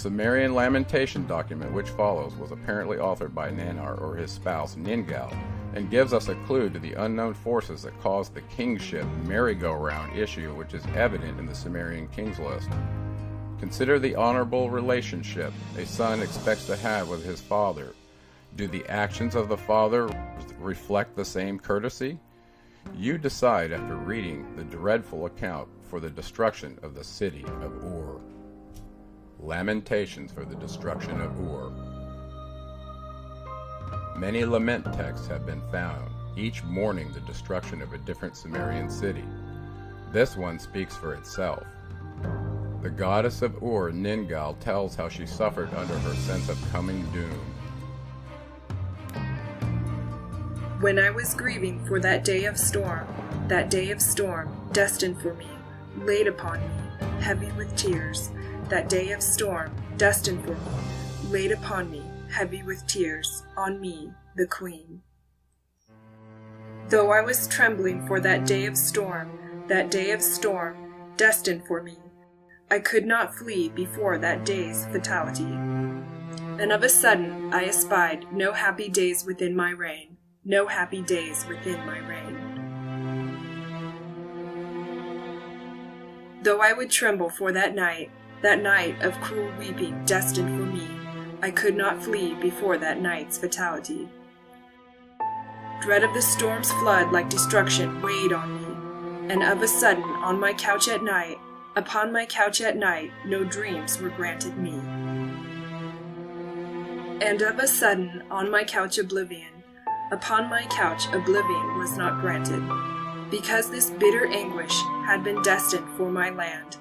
Sumerian Lamentation document which follows was apparently authored by Nanar or his spouse Ningal, and gives us a clue to the unknown forces that caused the kingship merry-go-round issue which is evident in the Sumerian kings list. Consider the honorable relationship a son expects to have with his father. Do the actions of the father reflect the same courtesy? You decide after reading the dreadful account for the destruction of the city of Ur. Lamentations for the destruction of Ur. Many lament texts have been found, each mourning the destruction of a different Sumerian city. This one speaks for itself. The goddess of Ur, Ningal, tells how she suffered under her sense of coming doom. When I was grieving for that day of storm, destined for me, laid upon me, heavy with tears, that day of storm, destined for me, laid upon me, heavy with tears, on me, the queen. Though I was trembling for that day of storm, destined for me, I could not flee before that day's fatality. And of a sudden I espied no happy days within my reign, no happy days within my reign. Though I would tremble for that night of cruel weeping destined for me, I could not flee before that night's fatality. Dread of the storm's flood like destruction weighed on me, and of a sudden upon my couch at night, no dreams were granted me. And of a sudden upon my couch oblivion was not granted, because this bitter anguish had been destined for my land.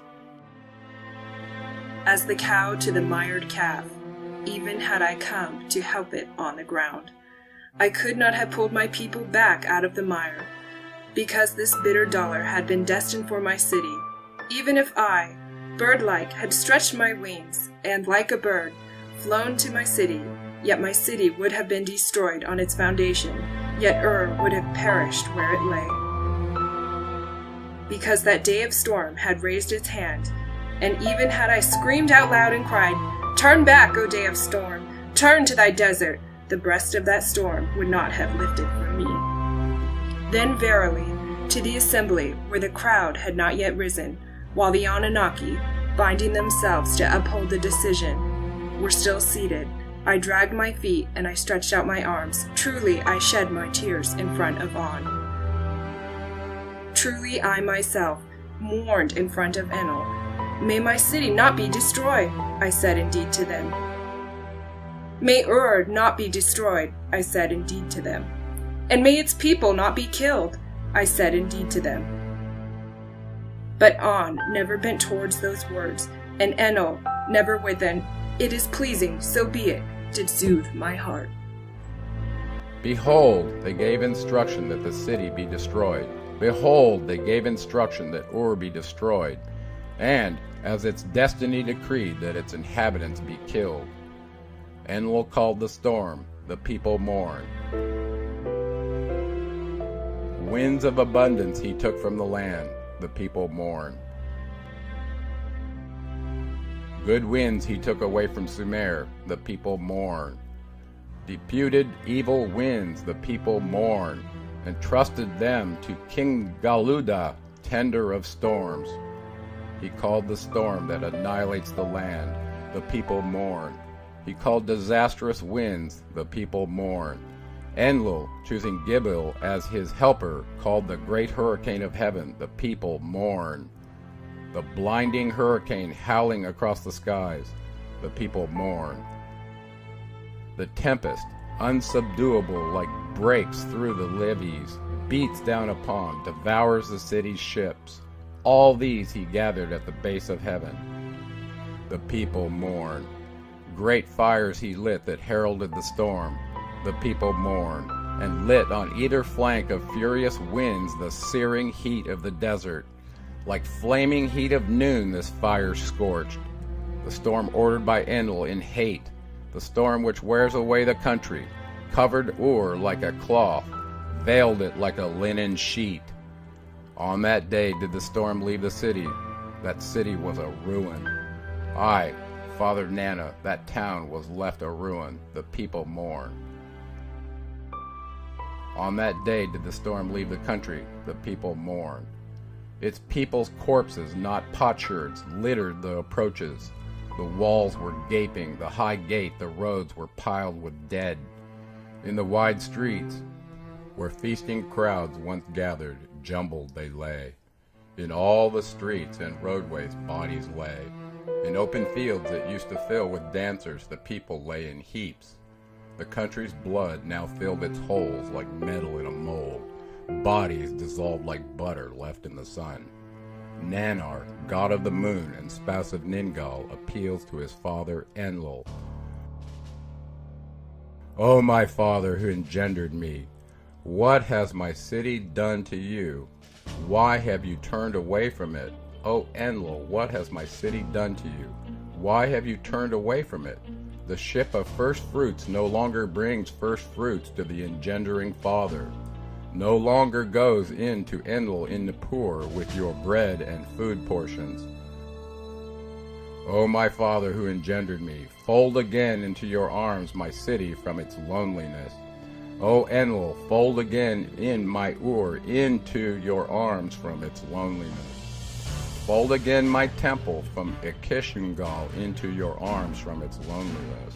As the cow to the mired calf, even had I come to help it on the ground, I could not have pulled my people back out of the mire, because this bitter dollar had been destined for my city. Even if I, bird-like, had stretched my wings, and like a bird, flown to my city, yet my city would have been destroyed on its foundation, yet Ur would have perished where it lay. Because that day of storm had raised its hand, and even had I screamed out loud and cried, "Turn back, O day of storm! Turn to thy desert!" the breast of that storm would not have lifted for me. Then verily, to the assembly where the crowd had not yet risen, while the Anunnaki, binding themselves to uphold the decision, were still seated, I dragged my feet and I stretched out my arms. Truly I shed my tears in front of On. Truly I myself mourned in front of Enlil. May my city not be destroyed, I said indeed to them. May Ur not be destroyed, I said indeed to them. And may its people not be killed, I said indeed to them. But On never bent towards those words, and Enlil never with an "It is pleasing, so be it," did soothe my heart. Behold, they gave instruction that the city be destroyed. Behold, they gave instruction that Ur be destroyed, and as its destiny decreed that its inhabitants be killed. Enlil called the storm, the people mourn. Winds of abundance he took from the land, the people mourn. Good winds he took away from Sumer, the people mourn. Deputed evil winds, the people mourn, and trusted them to King Galuda, tender of storms. He called the storm that annihilates the land, the people mourn. He called disastrous winds, the people mourn. Enlil, choosing Gibil as his helper, called the great hurricane of heaven, the people mourn. The blinding hurricane howling across the skies, the people mourn. The tempest, unsubduable like breaks through the levees, beats down upon, devours the city's ships. All these he gathered at the base of heaven. The people mourn. Great fires he lit that heralded the storm. The people mourn, and lit on either flank of furious winds the searing heat of the desert. Like flaming heat of noon this fire scorched. The storm ordered by Enlil in hate, the storm which wears away the country, covered Ur like a cloth, veiled it like a linen sheet. On that day did the storm leave the city. That city was a ruin. Aye, Father Nana, that town was left a ruin. The people mourn. On that day did the storm leave the country. The people mourn. Its people's corpses, not potsherds, littered the approaches. The walls were gaping, the high gate, the roads were piled with dead. In the wide streets, where feasting crowds once gathered, jumbled they lay. In all the streets and roadways bodies lay. In open fields that used to fill with dancers, the people lay in heaps. The country's blood now filled its holes like metal in a mold. Bodies dissolved like butter left in the sun. Nanar, god of the moon and spouse of Ningal, appeals to his father Enlil. O my father who engendered me, what has my city done to you? Why have you turned away from it? O Enlil, what has my city done to you? Why have you turned away from it? The ship of first fruits no longer brings first fruits to the engendering father. No longer goes in to Enlil in Nippur with your bread and food portions. O my father who engendered me, fold again into your arms my city from its loneliness. O Enlil, fold again in my Ur into your arms from its loneliness. Fold again my temple from Ikishingal into your arms from its loneliness.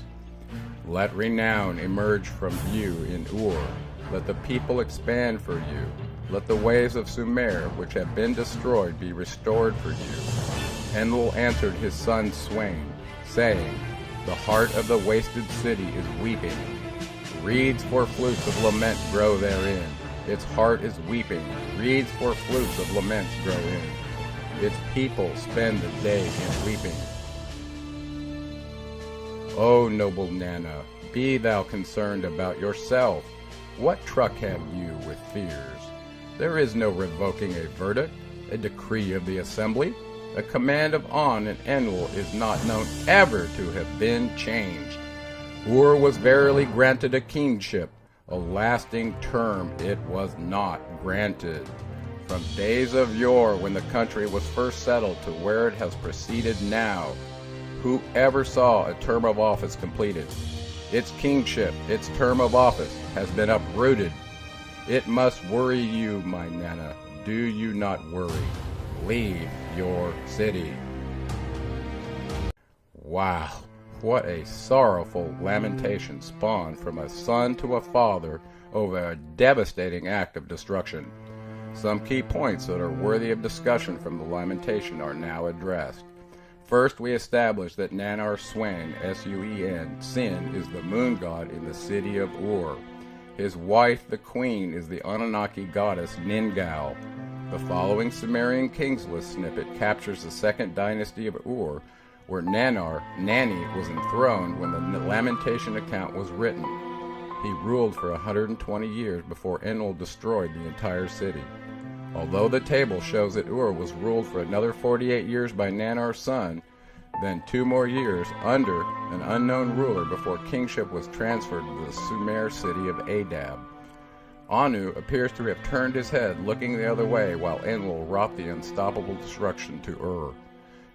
Let renown emerge from you in Ur. Let the people expand for you. Let the ways of Sumer, which have been destroyed, be restored for you. Enlil answered his son Swain, saying, The heart of the wasted city is weeping. Reeds for flutes of lament grow therein. Its heart is weeping. Reeds for flutes of laments grow in. Its people spend the day in weeping. O noble Nana, be thou concerned about yourself. What truck have you with fears? There is no revoking a verdict, a decree of the assembly. A command of On and Enlil is not known ever to have been changed. Ur was verily granted a kingship. A lasting term it was not granted. From days of yore when the country was first settled to where it has proceeded now, who ever saw a term of office completed? Its kingship, its term of office, has been uprooted. It must worry you, my Nana. Do you not worry. Leave your city. Wow, what a sorrowful lamentation spawned from a son to a father over a devastating act of destruction. Some key points that are worthy of discussion from the lamentation are now addressed. First, we establish that Nanar Swain, S-U-E-N, Sin, is the moon god in the city of Ur. His wife, the queen, is the Anunnaki goddess Ningal. The following Sumerian kings list snippet captures the second dynasty of Ur, where Nanar, Nani, was enthroned when the Lamentation account was written. He ruled for 120 years before Enlil destroyed the entire city. Although the table shows that Ur was ruled for another 48 years by Nanar's son, then 2 more years under an unknown ruler before kingship was transferred to the Sumer city of Adab. Anu appears to have turned his head looking the other way while Enlil wrought the unstoppable destruction to Ur.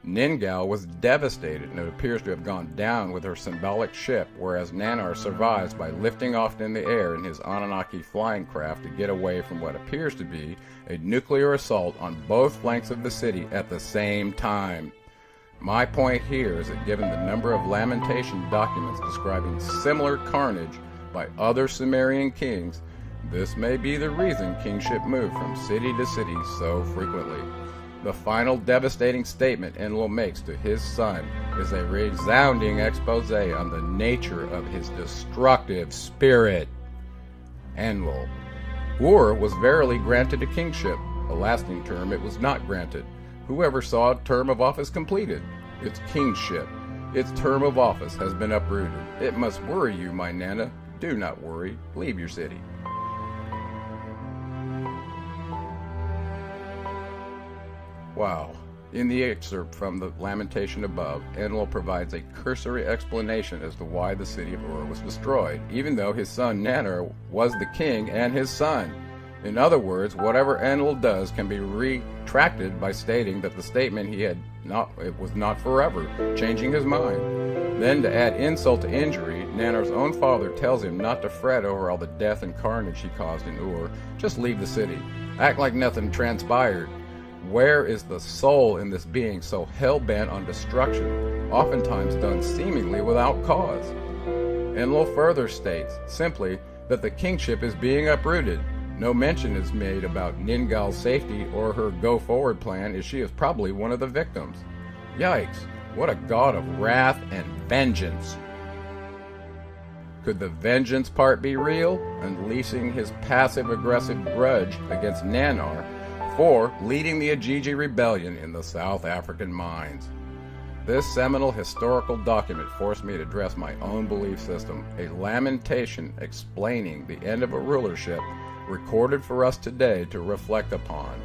Ningal was devastated and appears to have gone down with her symbolic ship, whereas Nanar survives by lifting off in the air in his Anunnaki flying craft to get away from what appears to be a nuclear assault on both flanks of the city at the same time. My point here is that given the number of lamentation documents describing similar carnage by other Sumerian kings, this may be the reason kingship moved from city to city so frequently. The final devastating statement Enlil makes to his son is a resounding expose on the nature of his destructive spirit. Enlil. Ur was verily granted a kingship. A lasting term it was not granted. Whoever saw a term of office completed? Its kingship. Its term of office has been uprooted. It must worry you, my Nana. Do not worry. Leave your city. Wow. In the excerpt from the Lamentation above, Enlil provides a cursory explanation as to why the city of Ur was destroyed, even though his son Nanar was the king and his son. In other words, whatever Enlil does can be retracted by stating that the statement it was not forever, changing his mind. Then, to add insult to injury, Nanar's own father tells him not to fret over all the death and carnage he caused in Ur. Just leave the city. Act like nothing transpired. Where is the soul in this being so hell-bent on destruction, oftentimes done seemingly without cause? Enlil further states, simply, that the kingship is being uprooted. No mention is made about Ningal's safety or her go-forward plan, as she is probably one of the victims. Yikes, what a god of wrath and vengeance! Could the vengeance part be real, unleashing his passive-aggressive grudge against Nanar for leading the Ajiji rebellion in the South African mines? This seminal historical document forced me to address my own belief system, a lamentation explaining the end of a rulership recorded for us today to reflect upon.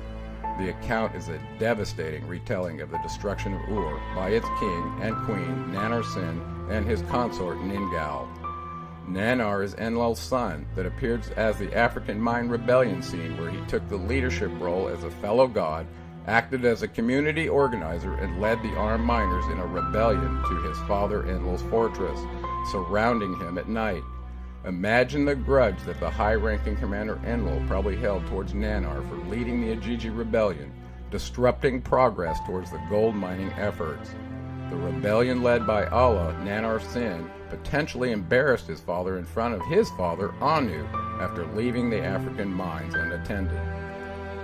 The account is a devastating retelling of the destruction of Ur by its king and queen, Nanar Sin, and his consort, Ningal. Nanar is Enlil's son that appears as the African mine rebellion scene where he took the leadership role as a fellow god, acted as a community organizer, and led the armed miners in a rebellion to his father Enlil's fortress, surrounding him at night. Imagine the grudge that the high-ranking commander Enlil probably held towards Nanar for leading the Ajiji rebellion, disrupting progress towards the gold mining efforts. The rebellion led by Allah, Nanar Sin, potentially embarrassed his father in front of his father, Anu, after leaving the African mines unattended.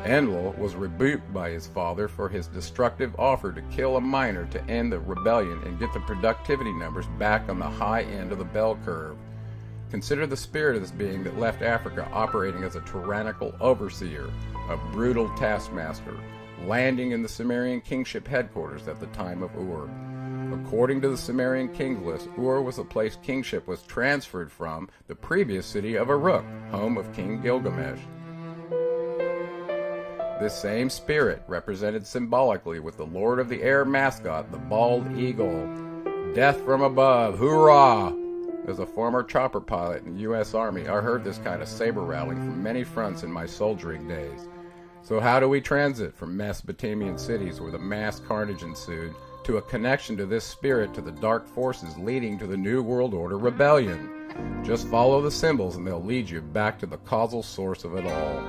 Enlil was rebuked by his father for his destructive offer to kill a miner to end the rebellion and get the productivity numbers back on the high end of the bell curve. Consider the spirit of this being that left Africa operating as a tyrannical overseer, a brutal taskmaster, landing in the Sumerian kingship headquarters at the time of Ur. According to the Sumerian kings list, Ur was the place kingship was transferred from the previous city of Uruk, home of King Gilgamesh. This same spirit, represented symbolically with the Lord of the Air mascot, the bald eagle. Death from above, hoorah! As a former chopper pilot in the U.S. Army, I heard this kind of saber rattling from many fronts in my soldiering days. So how do we transit from Mesopotamian cities where the mass carnage ensued to a connection to this spirit to the dark forces leading to the New World Order rebellion? Just follow the symbols and they'll lead you back to the causal source of it all.